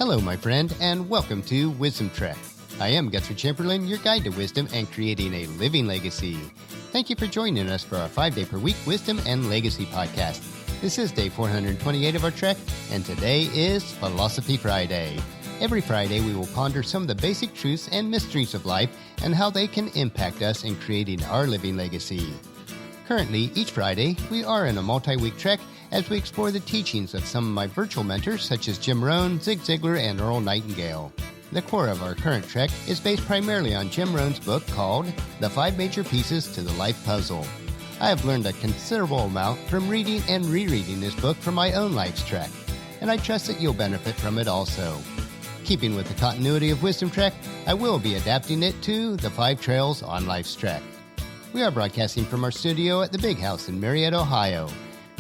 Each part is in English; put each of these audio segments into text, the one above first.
Hello, my friend, and welcome to Wisdom Trek. I am Guthrie Chamberlain, your guide to wisdom and creating a living legacy. Thank you for joining us for our 5-day-per-week Wisdom and Legacy podcast. This is day 428 of our trek, and today is Philosophy Friday. Every Friday, we will ponder some of the basic truths and mysteries of life and how they can impact us in creating our living legacy. Currently, each Friday, we are in a multi-week trek as we explore the teachings of some of my virtual mentors such as Jim Rohn, Zig Ziglar, and Earl Nightingale. The core of our current trek is based primarily on Jim Rohn's book called The 5 Major Pieces to the Life Puzzle. I have learned a considerable amount from reading and rereading this book for my own life's trek, and I trust that you'll benefit from it also. Keeping with the continuity of Wisdom Trek, I will be adapting it to the 5 Trails on Life's Trek. We are broadcasting from our studio at the Big House in Marietta, Ohio.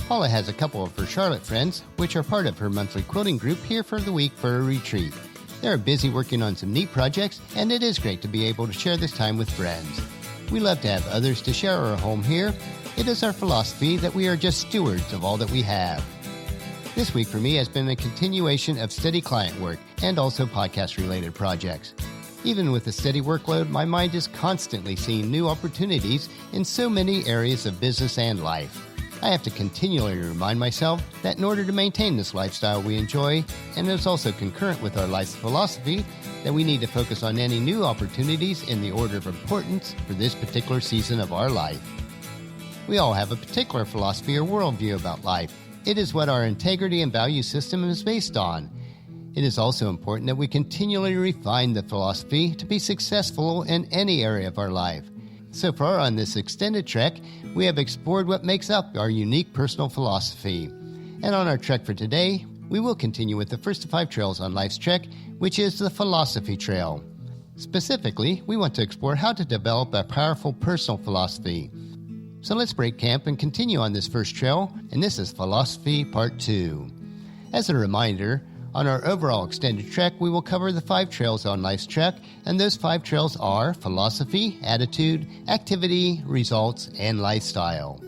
Paula has a couple of her Charlotte friends, which are part of her monthly quilting group here for the week for a retreat. They are busy working on some neat projects, and it is great to be able to share this time with friends. We love to have others to share our home here. It is our philosophy that we are just stewards of all that we have. This week for me has been a continuation of steady client work and also podcast-related projects. Even with a steady workload, my mind is constantly seeing new opportunities in so many areas of business and life. I have to continually remind myself that in order to maintain this lifestyle we enjoy, and it is also concurrent with our life's philosophy, that we need to focus on any new opportunities in the order of importance for this particular season of our life. We all have a particular philosophy or worldview about life. It is what our integrity and value system is based on. It is also important that we continually refine the philosophy to be successful in any area of our life. So far on this extended trek, we have explored what makes up our unique personal philosophy. And on our trek for today, we will continue with the first of 5 trails on life's trek, which is the Philosophy Trail. Specifically, we want to explore how to develop a powerful personal philosophy. So let's break camp and continue on this first trail, and this is Philosophy Part 2. As a reminder, on our overall extended trek, we will cover the 5 trails on life's trek, and those 5 trails are philosophy, attitude, activity, results, and lifestyle.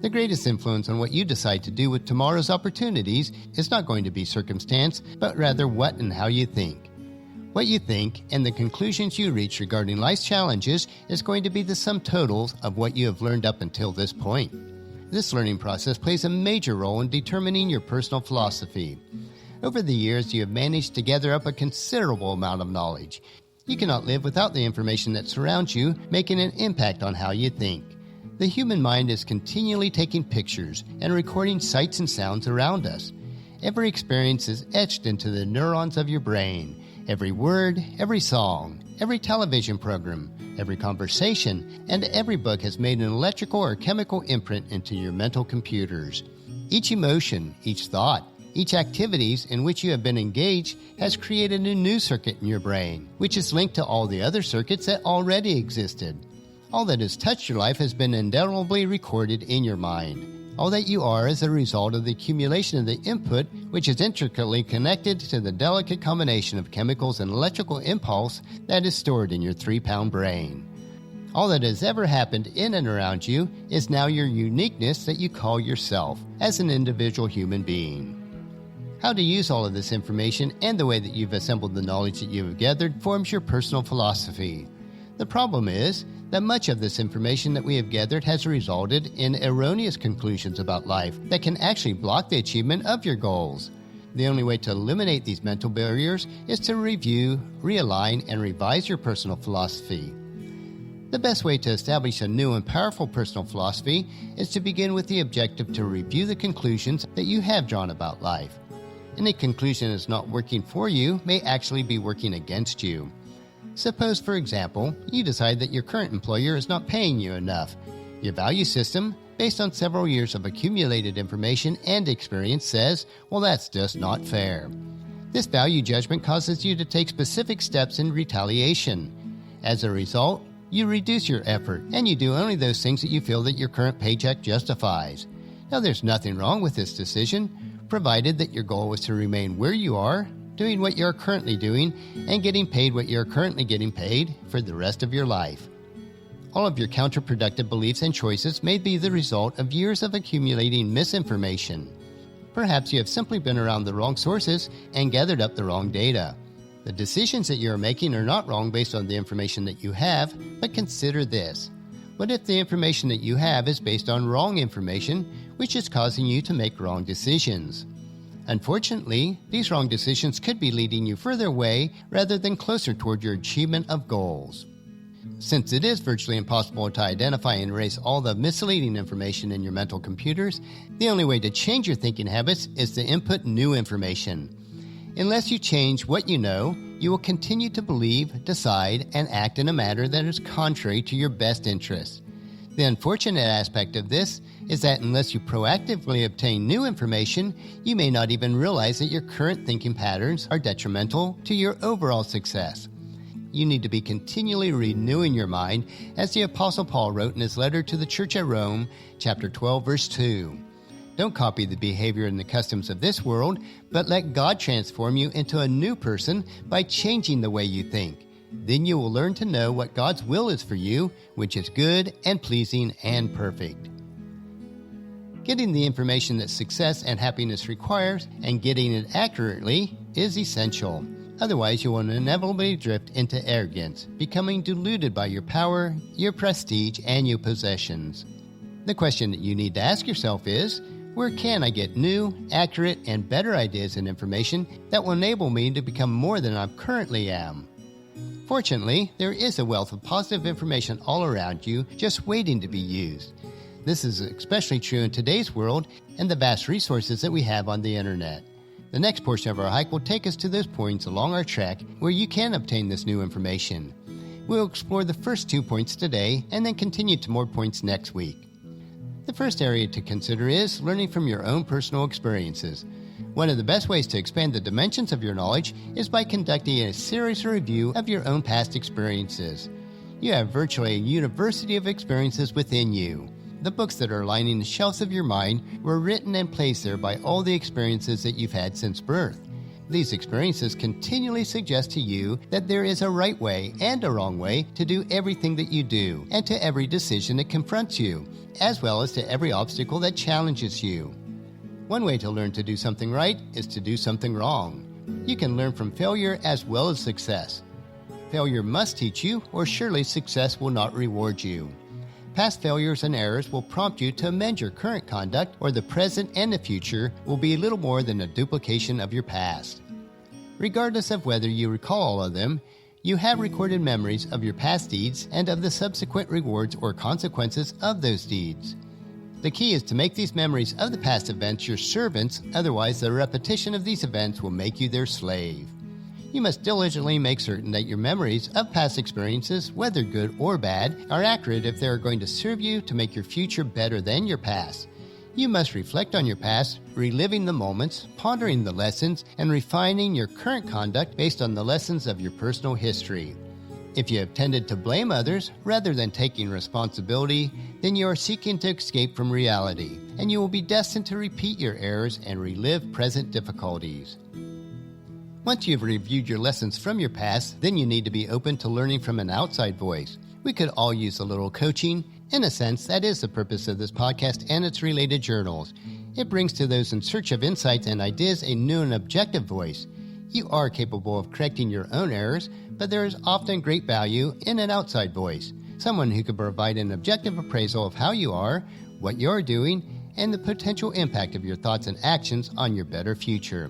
The greatest influence on what you decide to do with tomorrow's opportunities is not going to be circumstance, but rather what and how you think. What you think and the conclusions you reach regarding life's challenges is going to be the sum totals of what you have learned up until this point. This learning process plays a major role in determining your personal philosophy. Over the years, you have managed to gather up a considerable amount of knowledge. You cannot live without the information that surrounds you, making an impact on how you think. The human mind is continually taking pictures and recording sights and sounds around us. Every experience is etched into the neurons of your brain. Every word, every song, every television program, every conversation, and every book has made an electrical or chemical imprint into your mental computers. Each emotion, each thought, each activities in which you have been engaged has created a new circuit in your brain, which is linked to all the other circuits that already existed. All that has touched your life has been indelibly recorded in your mind. All that you are is a result of the accumulation of the input, which is intricately connected to the delicate combination of chemicals and electrical impulse that is stored in your 3-pound brain. All that has ever happened in and around you is now your uniqueness that you call yourself as an individual human being. How to use all of this information and the way that you've assembled the knowledge that you have gathered forms your personal philosophy. The problem is that much of this information that we have gathered has resulted in erroneous conclusions about life that can actually block the achievement of your goals. The only way to eliminate these mental barriers is to review, realign, and revise your personal philosophy. The best way to establish a new and powerful personal philosophy is to begin with the objective to review the conclusions that you have drawn about life. Any conclusion that is not working for you may actually be working against you. Suppose, for example, you decide that your current employer is not paying you enough. Your value system, based on several years of accumulated information and experience, says, well, that's just not fair. This value judgment causes you to take specific steps in retaliation. As a result, you reduce your effort and you do only those things that you feel that your current paycheck justifies. Now, there's nothing wrong with this decision, provided that your goal is to remain where you are, doing what you're currently doing, and getting paid what you're currently getting paid for the rest of your life. All of your counterproductive beliefs and choices may be the result of years of accumulating misinformation. Perhaps you have simply been around the wrong sources and gathered up the wrong data. The decisions that you are making are not wrong based on the information that you have, but consider this. What if the information that you have is based on wrong information, which is causing you to make wrong decisions? Unfortunately, these wrong decisions could be leading you further away rather than closer toward your achievement of goals. Since it is virtually impossible to identify and erase all the misleading information in your mental computers, the only way to change your thinking habits is to input new information. Unless you change what you know, you will continue to believe, decide, and act in a manner that is contrary to your best interests. The unfortunate aspect of this is that unless you proactively obtain new information, you may not even realize that your current thinking patterns are detrimental to your overall success. You need to be continually renewing your mind, as the Apostle Paul wrote in his letter to the church at Rome, chapter 12, verse 2. Don't copy the behavior and the customs of this world, but let God transform you into a new person by changing the way you think. Then you will learn to know what God's will is for you, which is good and pleasing and perfect. Getting the information that success and happiness requires and getting it accurately is essential. Otherwise, you will inevitably drift into arrogance, becoming deluded by your power, your prestige, and your possessions. The question that you need to ask yourself is, where can I get new, accurate, and better ideas and information that will enable me to become more than I currently am? Fortunately, there is a wealth of positive information all around you just waiting to be used. This is especially true in today's world and the vast resources that we have on the internet. The next portion of our hike will take us to those points along our track where you can obtain this new information. We'll explore the first 2 points today and then continue to more points next week. The first area to consider is learning from your own personal experiences. One of the best ways to expand the dimensions of your knowledge is by conducting a serious review of your own past experiences. You have virtually a university of experiences within you. The books that are lining the shelves of your mind were written and placed there by all the experiences that you've had since birth. These experiences continually suggest to you that there is a right way and a wrong way to do everything that you do, and to every decision that confronts you, as well as to every obstacle that challenges you. One way to learn to do something right is to do something wrong. You can learn from failure as well as success. Failure must teach you, or surely success will not reward you. Past failures and errors will prompt you to amend your current conduct, or the present and the future will be little more than a duplication of your past. Regardless of whether you recall all of them, you have recorded memories of your past deeds and of the subsequent rewards or consequences of those deeds. The key is to make these memories of the past events your servants, otherwise the repetition of these events will make you their slave. You must diligently make certain that your memories of past experiences, whether good or bad, are accurate if they are going to serve you to make your future better than your past. You must reflect on your past, reliving the moments, pondering the lessons, and refining your current conduct based on the lessons of your personal history. If you have tended to blame others rather than taking responsibility, then you are seeking to escape from reality, and you will be destined to repeat your errors and relive present difficulties. Once you've reviewed your lessons from your past, then you need to be open to learning from an outside voice. We could all use a little coaching. In a sense, that is the purpose of this podcast and its related journals. It brings to those in search of insights and ideas a new and objective voice. You are capable of correcting your own errors, but there is often great value in an outside voice, someone who can provide an objective appraisal of how you are, what you are doing, and the potential impact of your thoughts and actions on your better future.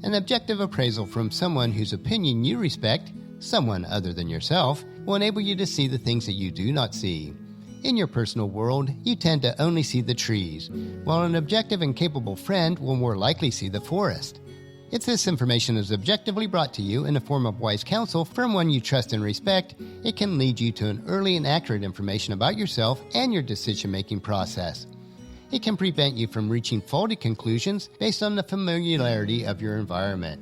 An objective appraisal from someone whose opinion you respect, someone other than yourself, will enable you to see the things that you do not see. In your personal world, you tend to only see the trees, while an objective and capable friend will more likely see the forest. If this information is objectively brought to you in the form of wise counsel from one you trust and respect, it can lead you to an early and accurate information about yourself and your decision-making process. It can prevent you from reaching faulty conclusions based on the familiarity of your environment.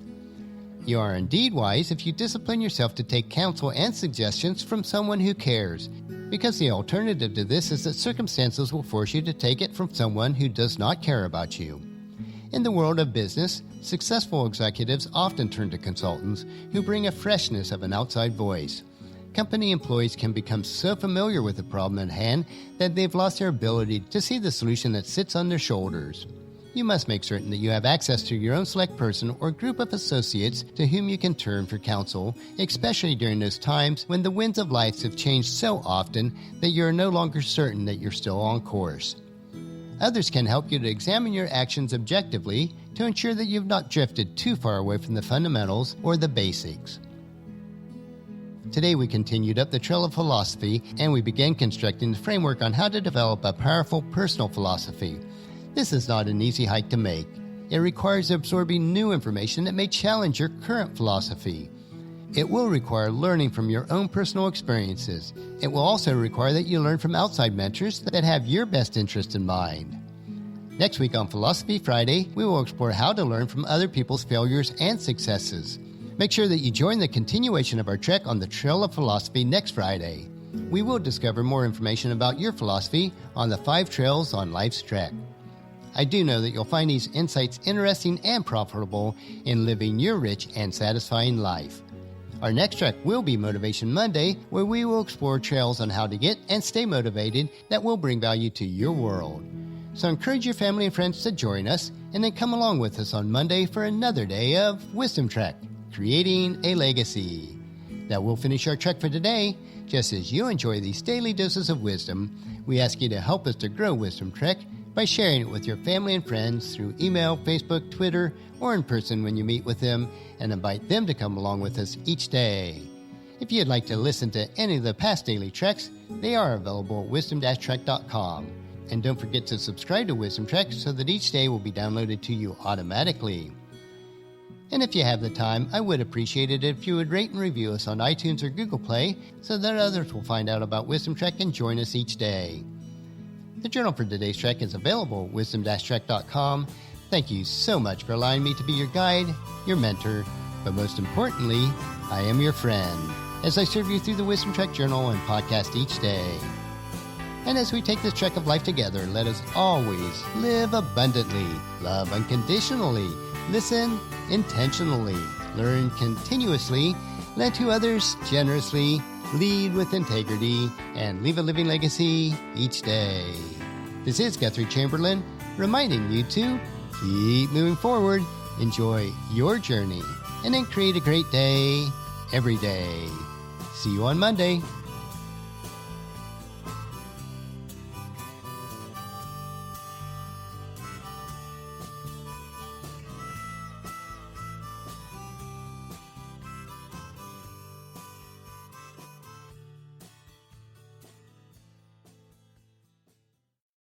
You are indeed wise if you discipline yourself to take counsel and suggestions from someone who cares, because the alternative to this is that circumstances will force you to take it from someone who does not care about you. In the world of business, successful executives often turn to consultants who bring a freshness of an outside voice. Company employees can become so familiar with the problem at hand that they've lost their ability to see the solution that sits on their shoulders. You must make certain that you have access to your own select person or group of associates to whom you can turn for counsel, especially during those times when the winds of life have changed so often that you are no longer certain that you're still on course. Others can help you to examine your actions objectively to ensure that you've not drifted too far away from the fundamentals or the basics. Today we continued up the trail of philosophy and we began constructing the framework on how to develop a powerful personal philosophy. This is not an easy hike to make. It requires absorbing new information that may challenge your current philosophy. It will require learning from your own personal experiences. It will also require that you learn from outside mentors that have your best interest in mind. Next week on Philosophy Friday, we will explore how to learn from other people's failures and successes. Make sure that you join the continuation of our trek on the Trail of Philosophy next Friday. We will discover more information about your philosophy on the 5 trails on life's trek. I do know that you'll find these insights interesting and profitable in living your rich and satisfying life. Our next trek will be Motivation Monday, where we will explore trails on how to get and stay motivated that will bring value to your world. So encourage your family and friends to join us, and then come along with us on Monday for another day of Wisdom Trek, Creating a Legacy. That will finish our trek for today. Just as you enjoy these daily doses of wisdom, we ask you to help us to grow Wisdom Trek by sharing it with your family and friends through email, Facebook, Twitter, or in person when you meet with them, and invite them to come along with us each day. If you'd like to listen to any of the past daily treks, they are available at wisdom-trek.com. And don't forget to subscribe to Wisdom Trek so that each day will be downloaded to you automatically. And if you have the time, I would appreciate it if you would rate and review us on iTunes or Google Play so that others will find out about Wisdom Trek and join us each day. The journal for today's trek is available at wisdom-trek.com. Thank you so much for allowing me to be your guide, your mentor, but most importantly, I am your friend as I serve you through the Wisdom Trek journal and podcast each day. And as we take this trek of life together, let us always live abundantly, love unconditionally, listen intentionally, learn continuously, lend to others generously, lead with integrity, and leave a living legacy each day. This is Guthrie Chamberlain, reminding you to keep moving forward, enjoy your journey, and then create a great day every day. See you on Monday.